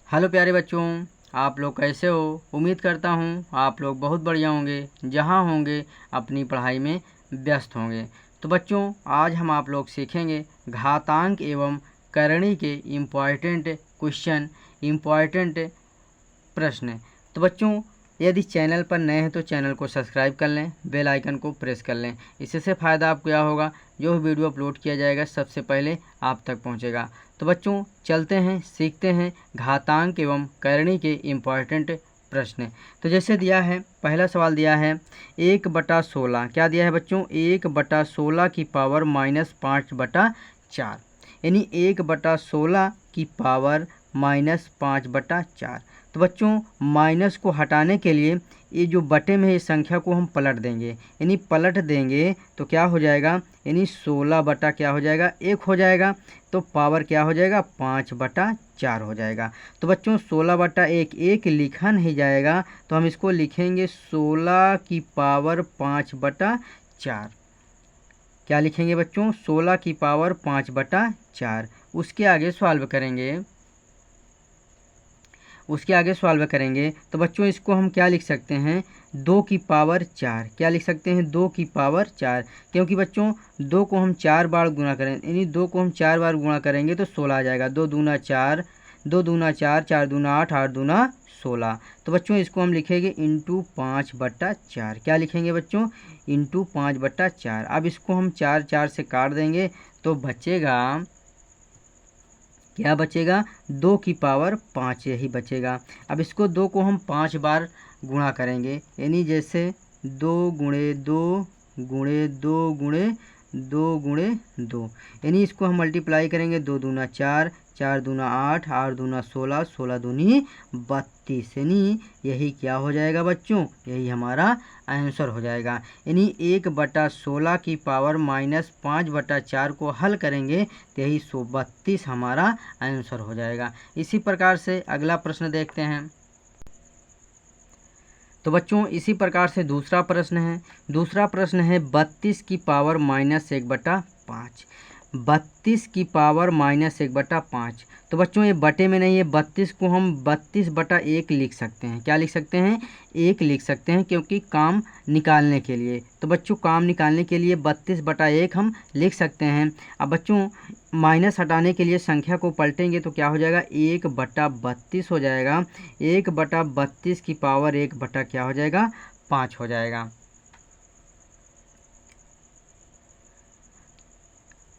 Hello प्यारे बच्चों, आप लोग कैसे हो। उम्मीद करता हूँ आप लोग बहुत बढ़िया होंगे, जहाँ होंगे अपनी पढ़ाई में व्यस्त होंगे। तो बच्चों, आज हम आप लोग सीखेंगे घातांक एवं करणी के इम्पॉर्टेंट क्वेश्चन, इम्पॉर्टेंट प्रश्न। तो बच्चों, यदि चैनल पर नए हैं तो चैनल को सब्सक्राइब कर लें, बेल आइकन को प्रेस कर लें। इससे फ़ायदा आपको क्या होगा, जो वीडियो अपलोड किया जाएगा सबसे पहले आप तक पहुंचेगा। तो बच्चों, चलते हैं, सीखते हैं घातांक एवं करणी के इम्पॉर्टेंट प्रश्न। तो जैसे दिया है, पहला सवाल दिया है 1/16। क्या दिया है बच्चों, 1/16 की पावर -5/4, यानी 1/16 की पावर -5/4। तो बच्चों, माइनस को हटाने के लिए ये जो बटे में है इस संख्या को हम पलट देंगे, यानी पलट देंगे तो क्या हो जाएगा, यानी 16 बटा क्या हो जाएगा, 1 हो जाएगा। तो पावर क्या हो जाएगा, 5/4 हो जाएगा। तो बच्चों 16/1 1 लिखा नहीं जाएगा, तो हम इसको लिखेंगे 16 की पावर 5/4। क्या लिखेंगे बच्चों, 16 की पावर 5/4। उसके आगे सॉल्व करेंगे, तो बच्चों इसको हम क्या लिख सकते हैं, 2 की पावर 4। क्या लिख सकते हैं, 2 की पावर 4, क्योंकि बच्चों 2 को हम 4 बार गुणा करें, यानी 2 को हम 4 बार गुणा करेंगे तो 16 आ जाएगा। 2 दूना 4, 2 दूना 4, 4 दूना 8, 8 दूना 16। तो बच्चों इसको हम लिखेंगे इंटू 5/4। क्या लिखेंगे बच्चों, इंटू 5/4। अब इसको हम 4 4 से काट देंगे तो बचेगा, क्या बचेगा, 2 की पावर 5, यही बचेगा। अब इसको 2 को हम 5 बार गुणा करेंगे, यानी जैसे 2 गुणे 2 गुणे 2 गुणे 2 गुणे 2, यानी इसको हम मल्टीप्लाई करेंगे। 2 दूना 4, 4 दूना 8, 8 दूना 16, 16 दूनी 32, यानी यही क्या हो जाएगा बच्चों, यही हमारा आंसर हो जाएगा। यानी 1/16 की पावर -5/4 को हल करेंगे तो यही 132 हमारा आंसर हो जाएगा। इसी प्रकार से अगला प्रश्न देखते हैं। तो बच्चों इसी प्रकार से दूसरा प्रश्न है। दूसरा प्रश्न है 32 की पावर -1/5। 32 की पावर -1/5। तो बच्चों ये बटे में नहीं है, 32 को हम 32/1 लिख सकते हैं। क्या लिख सकते हैं, 1 लिख सकते हैं, क्योंकि काम निकालने के लिए। तो बच्चों काम निकालने के लिए 32/1 हम लिख सकते हैं। अब बच्चों माइनस हटाने के लिए संख्या को पलटेंगे तो क्या हो जाएगा, 1/32 हो जाएगा। 1/32 की पावर 1 बटा क्या हो जाएगा, 5 हो जाएगा।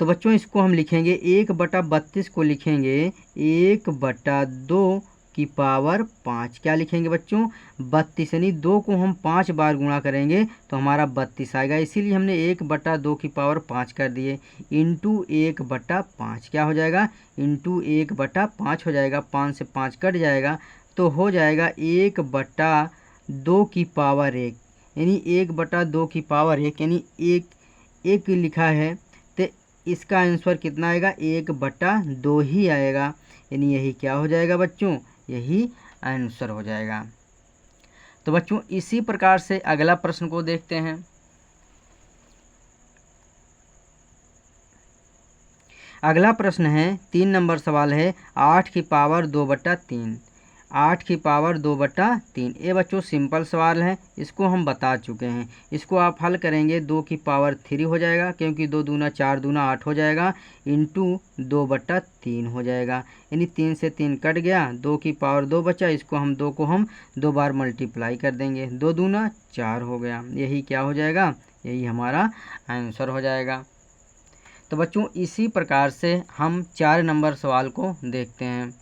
तो बच्चों इसको हम लिखेंगे 1/32 को लिखेंगे 1/2 की पावर 5। क्या लिखेंगे बच्चों, 32, यानी 2 को हम 5 बार गुणा करेंगे तो हमारा 32 आएगा। इसीलिए हमने 1/2 की पावर 5 कर दिए, इंटू 1/5। क्या हो जाएगा, इंटू 1/5 हो जाएगा। 5 से 5 कट जाएगा तो हो जाएगा 1/2 की पावर 1, यानी 1/2 की पावर 1, यानी 1 लिखा है तो इसका आंसर कितना आएगा, 1/2 ही आएगा। यानी यही क्या हो जाएगा बच्चों, यही आंसर हो जाएगा। तो बच्चों इसी प्रकार से अगला प्रश्न को देखते हैं। अगला प्रश्न है 3 नंबर सवाल है 8 की पावर 2/3। 8 की पावर 2/3। ये बच्चों सिंपल सवाल है, इसको हम बता चुके हैं। इसको आप हल करेंगे 2 की पावर 3 हो जाएगा, क्योंकि 2 दूना 4 दूना 8 हो जाएगा, इंटू 2/3 हो जाएगा। यानी 3 से 3 कट गया, 2 की पावर 2 बचा। इसको हम 2 को हम 2 बार मल्टीप्लाई कर देंगे, 2 दूना 4 हो गया। यही क्या हो जाएगा, यही हमारा आंसर हो जाएगा। तो बच्चों इसी प्रकार से हम 4 नंबर सवाल को देखते हैं।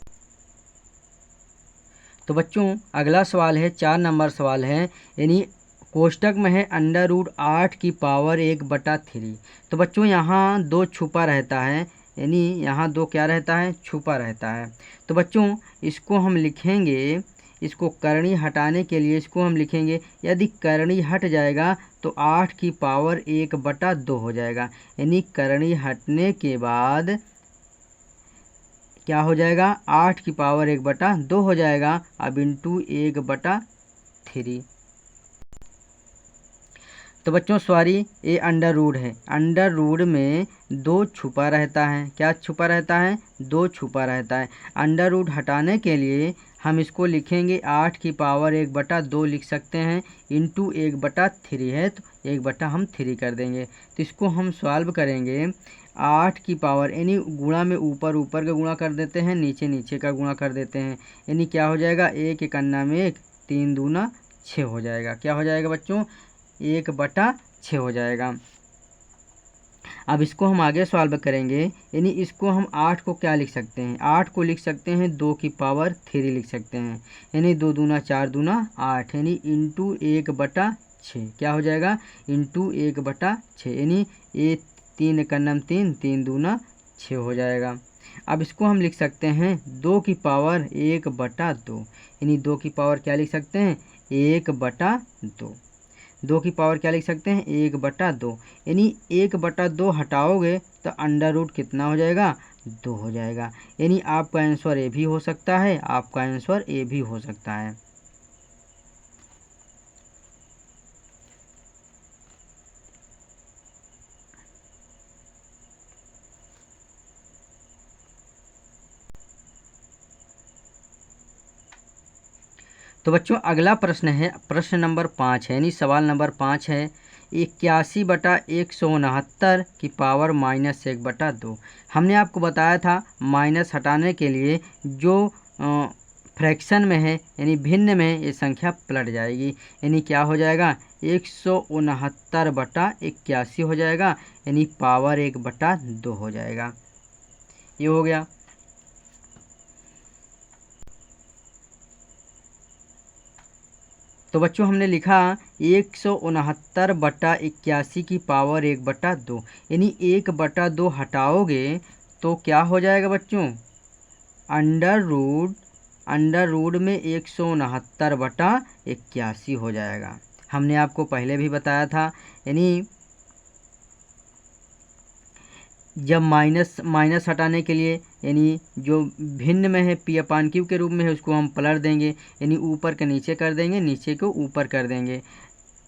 तो बच्चों अगला सवाल है 4 नंबर सवाल है, यानी कोष्टक में है √8 की पावर 1/3। तो बच्चों यहाँ 2 छुपा रहता है, यानी यहाँ 2 क्या रहता है, छुपा रहता है। तो बच्चों इसको हम लिखेंगे, इसको करणी हटाने के लिए इसको हम लिखेंगे, यदि करणी हट जाएगा तो 8 की पावर 1/2 हो जाएगा। यानी करणी हटने के बाद क्या हो जाएगा, 8 की पावर 1/2 हो जाएगा। अब इंटू 1/3। तो बच्चों सॉरी, ये अंडर रूट है। अंडर रूट में 2 छुपा रहता है। क्या छुपा रहता है? 2 छुपा रहता है। अंडर रूट हटाने के लिए हम इसको लिखेंगे 8 की पावर 1/2 लिख सकते हैं, इंटू 1/3 है तो 1/ हम 3 कर देंगे। तो इसको हम सॉल्व करेंगे। 8 की पावर यानी गुणा में ऊपर ऊपर का गुणा कर देते हैं, नीचे नीचे का गुणा कर देते हैं, यानी क्या हो जाएगा 1 एक अन्ना में 1, 3 दूना 6 हो जाएगा। क्या हो जाएगा बच्चों? 1/6 हो जाएगा। अब इसको हम आगे सॉल्व करेंगे, यानी इसको हम 8 को क्या लिख सकते हैं? 8 को लिख सकते हैं 2 की पावर 3 लिख सकते हैं, यानी 2 दूना 4 दूना 8, यानी इंटू 1/6। क्या हो जाएगा? इंटू 1/6, यानी ये 3 एकन्नम 3, 3 दूना 6 हो जाएगा। अब इसको हम लिख सकते हैं 2 की पावर 1/2, यानी 2 की पावर क्या लिख सकते हैं? 1/2। 2 की पावर क्या लिख सकते हैं? 1/2, यानी 1/2 हटाओगे तो अंडर रूट कितना हो जाएगा? 2 हो जाएगा। यानी आपका आंसर ए भी हो सकता है, आपका आंसर ए भी हो सकता है। तो बच्चों अगला प्रश्न है, प्रश्न नंबर 5 है, यानी सवाल नंबर 5 है। 81/169 की पावर -1/2। हमने आपको बताया था माइनस हटाने के लिए जो फ्रैक्शन में है यानी भिन्न में ये संख्या पलट जाएगी, यानी क्या हो जाएगा? 169/81 हो जाएगा, यानी पावर 1/2 हो जाएगा। ये हो गया। तो बच्चों हमने लिखा 169/81 की पावर 1/2, यानी 1/2 हटाओगे तो क्या हो जाएगा बच्चों? अंडर रूट में 169/81 हो जाएगा। हमने आपको पहले भी बताया था, यानी जब माइनस हटाने के लिए यानी जो भिन्न में है p/q के रूप में है उसको हम पलट देंगे, यानी ऊपर के नीचे कर देंगे, नीचे को ऊपर कर देंगे।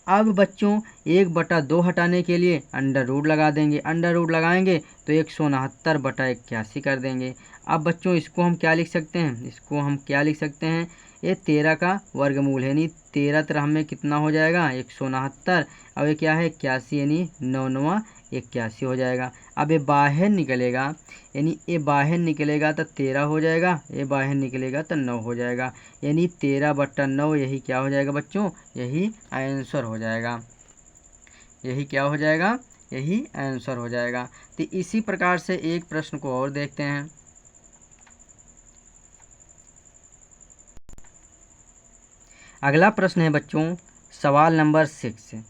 अब बच्चों 1/2 हटाने के लिए अंडर रूट लगा देंगे, अंडर रूट लगाएंगे तो 169/81 कर देंगे। अब बच्चों इसको हम क्या लिख सकते हैं? इसको हम क्या लिख सकते हैं? ये 13 का वर्गमूल है, यानी 13 तरह में कितना हो जाएगा? 169। अब ये क्या है? 81, यानी 9 81 हो जाएगा। अब ये बाहर निकलेगा, यानी ये बाहर निकलेगा तो 13 हो जाएगा, ये बाहर निकलेगा तो 9 हो जाएगा, यानी 13/9 यही क्या हो जाएगा बच्चों? यही आंसर हो जाएगा। यही क्या हो जाएगा? यही आंसर हो जाएगा। तो इसी प्रकार से एक प्रश्न को और देखते हैं। अगला प्रश्न है बच्चों सवाल नंबर 6,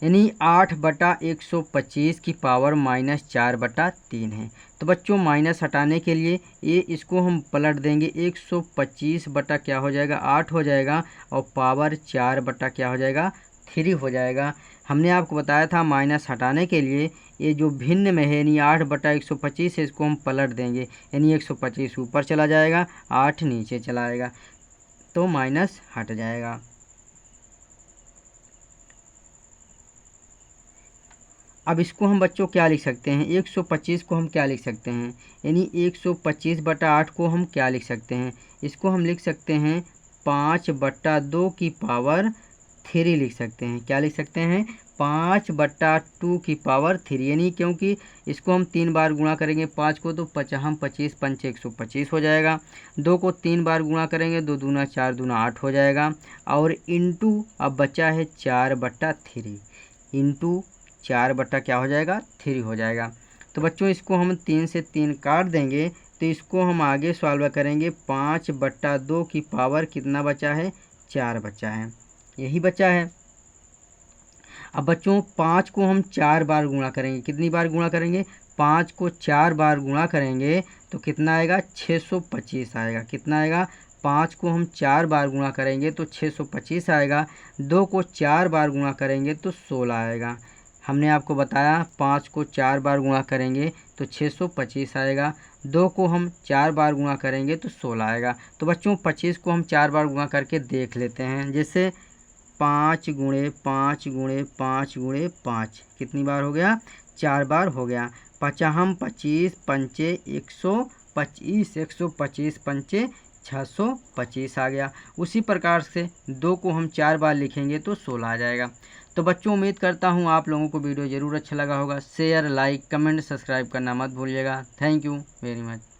यानी 8/125 की पावर -4/3 है। तो बच्चों माइनस हटाने के लिए ये इसको हम पलट देंगे, 125 बटा क्या हो जाएगा? 8 हो जाएगा, और पावर 4 बटा क्या हो जाएगा? 3 हो जाएगा। हमने आपको बताया था माइनस हटाने के लिए ये जो भिन्न में है यानी 8/125 है, इसको हम पलट देंगे, यानी 125 ऊपर चला जाएगा, 8 नीचे चला आएगा, तो माइनस हट जाएगा। अब इसको हम बच्चों क्या लिख सकते हैं? 125 को हम क्या लिख सकते हैं? यानी 125/8 को हम क्या लिख सकते हैं? इसको हम लिख सकते हैं 5/2 की पावर 3 लिख सकते हैं। क्या लिख सकते हैं? 5/2 की पावर 3, यानी क्योंकि इसको हम 3 बार गुणा करेंगे 5 को तो 5 25 5 125 हो जाएगा। 2 को 3 बार गुणा करेंगे, 2 दूना 4 दूना 8 हो जाएगा, और इंटू अब बचा है 4/3, इंटू 4 बटा क्या हो जाएगा? 3 हो जाएगा। तो बच्चों इसको हम 3 से 3 काट देंगे, तो इसको हम आगे सॉल्व करेंगे। 5/2 की पावर कितना बचा है? 4 बचा है, यही बचा है। अब बच्चों 5 को हम 4 बार गुणा करेंगे, कितनी बार गुणा करेंगे? 5 को 4 बार गुणा करेंगे तो कितना आएगा? 625 आएगा। कितना आएगा? 5 को हम 4 बार गुणा करेंगे तो 625 आएगा। 2 को 4 बार गुणा करेंगे तो 16 आएगा। हमने आपको बताया 5 को 4 बार गुणा करेंगे तो 625 आएगा, 2 को हम 4 बार गुणा करेंगे तो 16 आएगा। तो बच्चों 25 को हम 4 बार गुणा करके देख लेते हैं। जैसे 5 गुणे 5 गुणे 5 गुणे 5 कितनी बार हो गया? 4 बार हो गया। पचाहम 25 पंचे 125, 125 पंचे 625 आ गया। उसी प्रकार से 2 को हम 4 बार लिखेंगे तो 16 आ जाएगा। तो बच्चों उम्मीद करता हूँ आप लोगों को वीडियो ज़रूर अच्छा लगा होगा। शेयर, लाइक, कमेंट, सब्सक्राइब करना मत भूलिएगा। Thank you very much.